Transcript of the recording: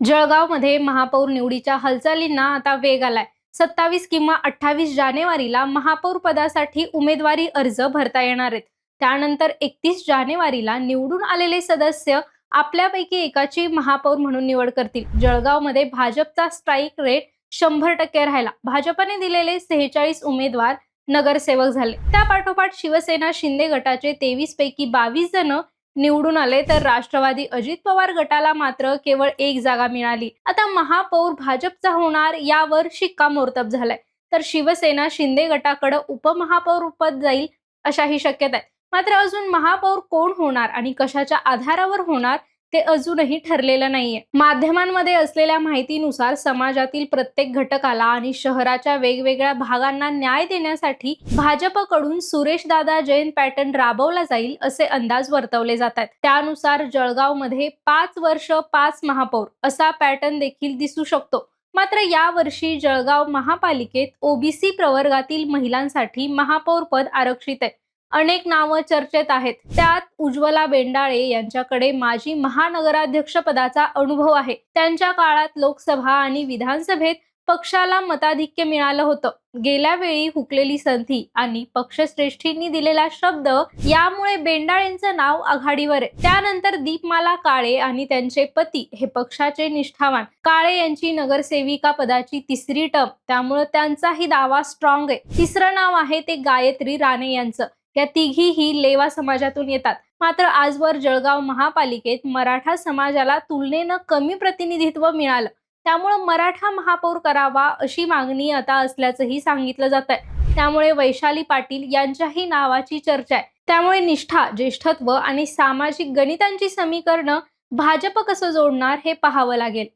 जळगावमध्ये महापौर निवडीच्या हालचालींना आता वेग आलाय। 27 किंवा 28 जानेवारीला महापौर पदासाठी उमेदवारी अर्ज भरता येणार आहेत। त्यानंतर 31 जानेवारीला निवडून आलेले सदस्य आपल्यापैकी एकाची महापौर म्हणून निवड करतील। जळगावमध्ये भाजपचा स्ट्राईक रेट 100% राहिला। भाजपने दिलेले 46 उमेदवार नगरसेवक झाले। त्या पाठोपाठ शिवसेना शिंदे गटाचे 23 पैकी 22 जण निवडून आले, तर राष्ट्रवादी अजित पवार गटाला मात्र केवळ एक जागा मिळाली। आता महापौर भाजपचा होणार यावर शिक्कामोर्तब झालाय, तर शिवसेना शिंदे गटाकडे उपमहापौर पद जाईल अशाही शक्यता आहे। मात्र अजून महापौर कोण होणार आणि कशाच्या आधारावर होणार ते अजूनही ठरलेलं नाहीये। माध्यमांमध्ये असलेल्या माहितीनुसार समाजातील प्रत्येक घटकाला आणि शहराच्या वेगवेगळ्या भागांना न्याय देण्यासाठी भाजपकडून सुरेशदादा जैन पॅटर्न राबवला जाईल असे अंदाज वर्तवले जातात। त्यानुसार जळगावमध्ये 5 वर्ष 5 महापौर असा पॅटर्न देखील दिसू शकतो। मात्र यावर्षी जळगाव महापालिकेत ओबीसी प्रवर्गातील महिलांसाठी महापौर पद आरक्षित आहे। अनेक नावं चर्चेत आहेत। त्यात उज्ज्वला बेंडाळे यांच्याकडे माजी महानगराध्यक्ष पदाचा अनुभव आहे। त्यांच्या काळात लोकसभा आणि विधानसभेत पक्षाला मताधिक्य मिळालं होतं। गेल्या वेळी हुकलेली संधी आणि पक्षश्रेष्ठींनी दिलेला शब्द यामुळे बेंडाळेंचं नाव आघाडीवर आहे। त्यानंतर दीपमाला काळे आणि त्यांचे पती हे पक्षाचे निष्ठावान। काळे यांची नगरसेविका पदाची 3री टर्म, त्यामुळे त्यांचाही दावा स्ट्रॉंग आहे। तिसरं नाव आहे ते गायत्री राणे यांचं। या तिघीही लेवा समाजातून येतात। मात्र आजवर जळगाव महापालिकेत मराठा समाजाला तुलनेनं कमी प्रतिनिधित्व मिळालं, त्यामुळे मराठा महापौर करावा अशी मागणी आता असल्याचंही सांगितलं जात आहे। त्यामुळे वैशाली पाटील यांच्याही नावाची चर्चा आहे। त्यामुळे निष्ठा, ज्येष्ठत्व आणि सामाजिक गणितांची समीकरणं भाजप कसं जोडणार हे पाहावं लागेल।